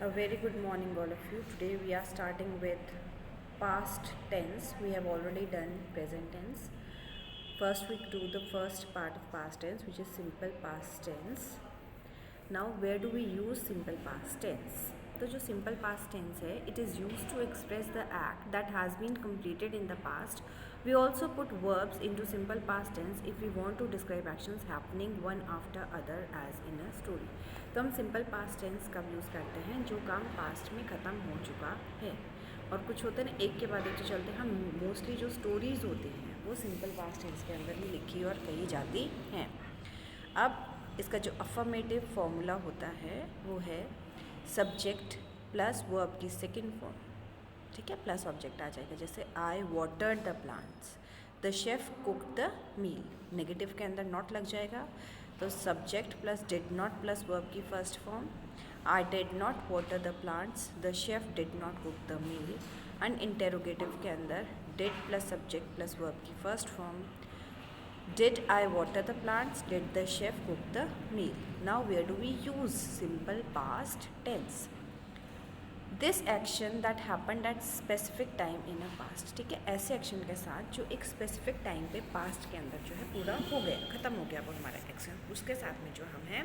A very good morning, all of you. Today we are starting with past tense. We have already done present tense. First, we do the first part of past tense, which is simple past tense. Now, where do we use simple past tense? तो जो simple past tense है, it is use to express the act that has been completed in the past. We also put verbs into simple past tense if we want to describe actions happening one after other as in a story. तो हम simple past tense कब use करते हैं? जो काम past में ख़त्म हो चुका है. और कुछ होते हैं ना, एक के बाद एक जो चलते हैं. हम मोस्टली जो स्टोरीज़ होती हैं वो सिंपल पास्ट टेंस के अंदर ही लिखी और कही जाती हैं. अब इसका जो अफर्मेटिव फॉर्मूला होता है वो है सब्जेक्ट प्लस वर्ब की सेकेंड फॉर्म. ठीक है, प्लस ऑब्जेक्ट आ जाएगा. जैसे I watered the plants, the chef cooked the meal. Negative के अंदर नॉट लग जाएगा, तो subject plus did not plus verb की first form. I did not water the plants, the chef did not cook the meal. And interrogative के अंदर did plus subject plus verb की first form. Did I water the plants? Did the chef cook the meal? Now where do we use simple past tense? This action that happened at specific time in a past. ठीक है, ऐसे action के साथ जो एक specific time पे past के अंदर जो है पूरा हो गया, ख़त्म हो गया वो हमारा एक्शन, उसके साथ में जो हम हैं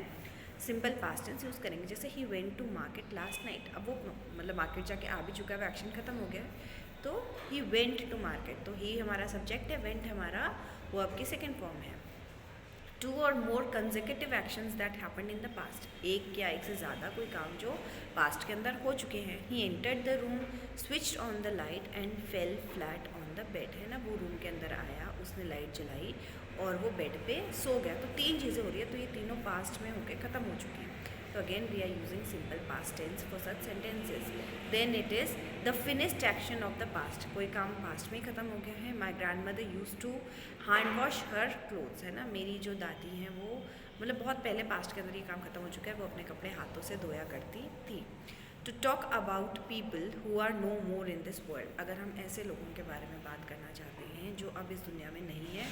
सिंपल पास्ट टेंस यूज़ करेंगे. जैसे he went to market last night. अब वो मतलब मार्केट जाके आ भी चुका है, वो एक्शन ख़त्म हो गया है, तो ही वेंट टू मार्केट. तो ही हमारा सब्जेक्ट है, वेंट हमारा वर्ब की सेकेंड फॉर्म है. Two or more consecutive actions that happened in the past. एक या एक से ज़्यादा कोई काम जो पास्ट के अंदर हो चुके हैं. He entered the room, switched on the light and fail flat on the bed. है ना, वो रूम के अंदर आया, उसने लाइट जलाई और वो बेड पे सो गया. तो तीन चीज़ें हो रही है, तो ये तीनों पास्ट में होके ख़त्म हो चुकी हैं. तो again we are using simple past tense for such sentences. Then it is the finished action of the past. कोई काम पास्ट में ही ख़त्म हो गया है. My grandmother use to hand wash her clothes. है ना, मेरी जो दादी हैं वो मतलब बहुत पहले पास्ट के अंदर ये काम ख़त्म हो चुका है, वो अपने कपड़े हाथों से धोया करती थी. To talk about people who are no more in this world. अगर हम ऐसे लोगों के बारे में बात करना चाहते हैं जो अब इस दुनिया में नहीं है,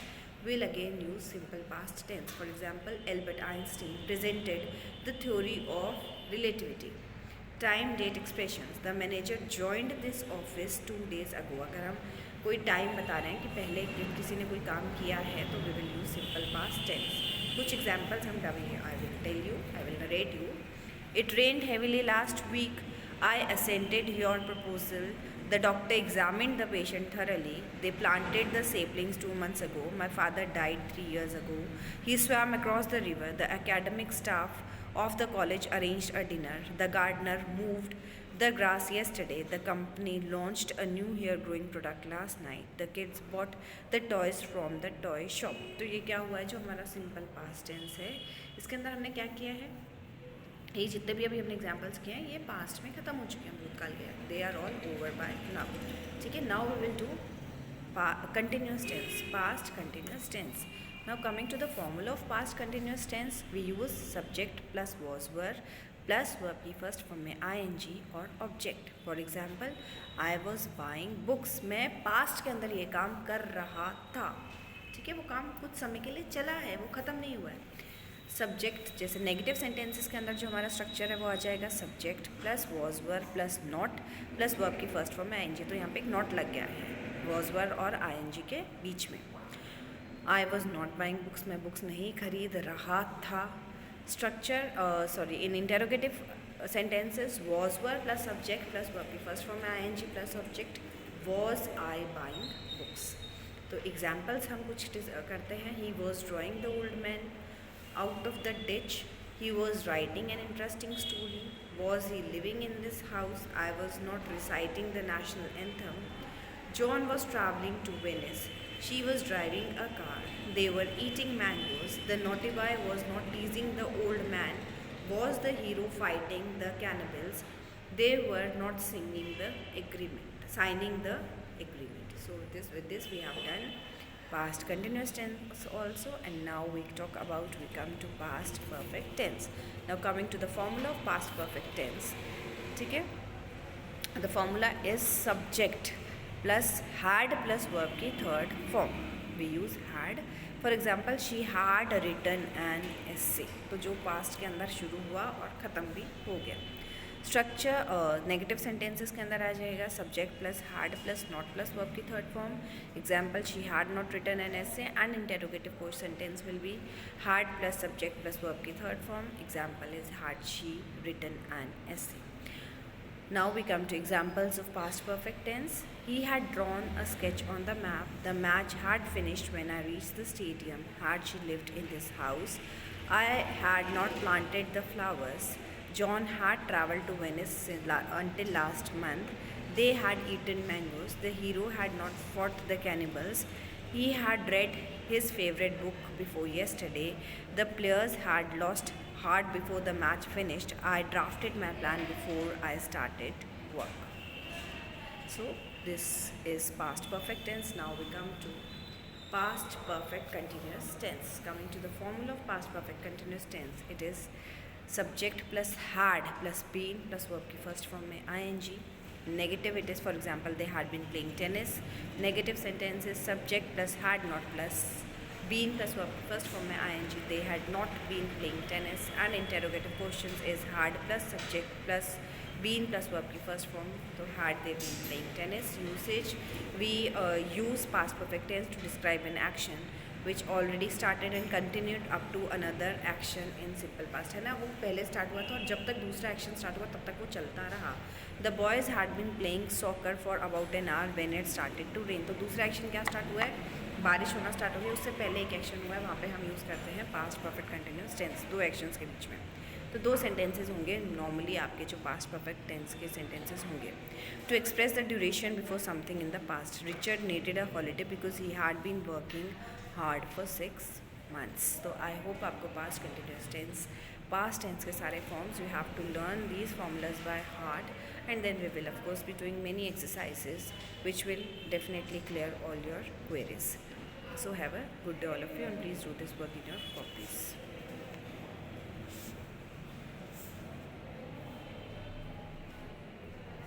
will again use simple past tense. For example, Albert Einstein presented the theory of relativity. Time, date, expressions. The manager joined this office 2 days ago. अगर हम कोई टाइम बता रहे हैं कि पहले किसी ने कोई काम किया है, तो we will use simple past tense. कुछ examples हम डालेंगे. I will tell you, I will narrate you. It rained heavily last week. I assented your proposal. The doctor examined the patient thoroughly. They planted the saplings 2 months ago. My father died 3 years ago. He swam across the river. The academic staff of the college arranged a dinner. The gardener moved the grass yesterday. The company launched a new hair growing product last night. The kids bought the toys from the toy shop. तो ये क्या हुआ है, जो हमारा simple past tense है, इसके अंदर हमने क्या किया है, ये जितने भी अभी हमने एग्जाम्पल्स किए हैं ये पास्ट में ख़त्म हो चुके हैं, भूतकाल के. They are all over by now. ठीक है, now we will do continuous tense, past continuous tense. Now coming to the formula of past continuous tense, we use subject plus was were plus verb की first form में आई और object. For example, I was buying books. मैं पास्ट के अंदर ये काम कर रहा था. ठीक है, वो काम कुछ समय के लिए चला है, वो ख़त्म नहीं हुआ है. सब्जेक्ट, जैसे नेगेटिव सेंटेंसेस के अंदर जो हमारा स्ट्रक्चर है वो आ जाएगा subject plus was were plus not plus verb की फर्स्ट फॉर्म में आई. तो यहाँ पे एक नॉट लग गया है वॉज वर और आई के बीच में. I was not buying books. मैं बुक्स नहीं खरीद रहा था. Structure in interrogative sentences was were plus subject plus verb की फर्स्ट फॉर्म में I plus object. Was I buying books. तो एग्जाम्पल्स हम कुछ करते हैं. He was drawing the old man out of the ditch. He was writing an interesting story. Was he living in this house? I was not reciting the national anthem. John was traveling to Venice. She was driving a car. They were eating mangoes. The naughty boy was not teasing the old man. Was the hero fighting the cannibals? They were not signing the agreement. So with this we have done past continuous tense also, and now we come to past perfect tense. Now coming to the formula of past perfect tense. ठीक है, the formula is subject plus had plus verb की third form. We use had. For example, she had written an essay. तो जो past के अंदर शुरू हुआ और ख़त्म भी हो गया. स्ट्रक्चर नेगेटिव सेंटेंसेस के अंदर आ जाएगा subject plus had plus not plus verb की third form. Example, she had not written an essay. And interrogative question sentence will be had plus subject plus verb की third form. Example is had she written an essay. Now we come to examples of past perfect tense. He had drawn a sketch on the map. The match had finished when I reached the stadium. Had she lived in this house, I had not planted the flowers. John had travelled to Venice until last month. They had eaten mangoes. The hero had not fought the cannibals. He had read his favourite book before yesterday. The players had lost hard before the match finished. I drafted my plan before I started work. So this is past perfect tense. Now we come to past perfect continuous tense. Coming to the formula of past perfect continuous tense, it is subject plus had plus been plus verb की first form में ing. Negative, it is for example they had been playing tennis. Negative sentence is subject plus had not plus been plus verb first form में ing. They had not been playing tennis. And interrogative questions is had plus subject plus been plus verb की first form. So had they been playing tennis. Usage, we use past perfect tense to describe an action which already started and continued up to another action in simple past. है ना, वो पहले start हुआ था और जब तक दूसरा एक्शन स्टार्ट हुआ तब तक वो चलता रहा. The boys had been playing soccer for about an hour when it started to rain. तो दूसरा एक्शन क्या स्टार्ट हुआ है, बारिश होना स्टार्ट हो गई. उससे पहले एक एक्शन हुआ है, वहाँ पे हम यूज़ करते हैं पास्ट परफेक्ट कंटिन्यूस टेंस, दो एक्शंस के बीच में. तो दो सेंटेंसेस होंगे नॉर्मली आपके जो पास्ट परफेक्ट टेंस के सेंटेंसेस होंगे. To express the duration before something in the past, Richard needed a holiday because he had been working hard for 6 months. तो आई होप आपको past continuous tense, past tense के सारे forms, you have to learn these formulas by heart and then we will of course be doing many exercises which will definitely clear all your queries. So have a good day all of you and please do this work in your copies.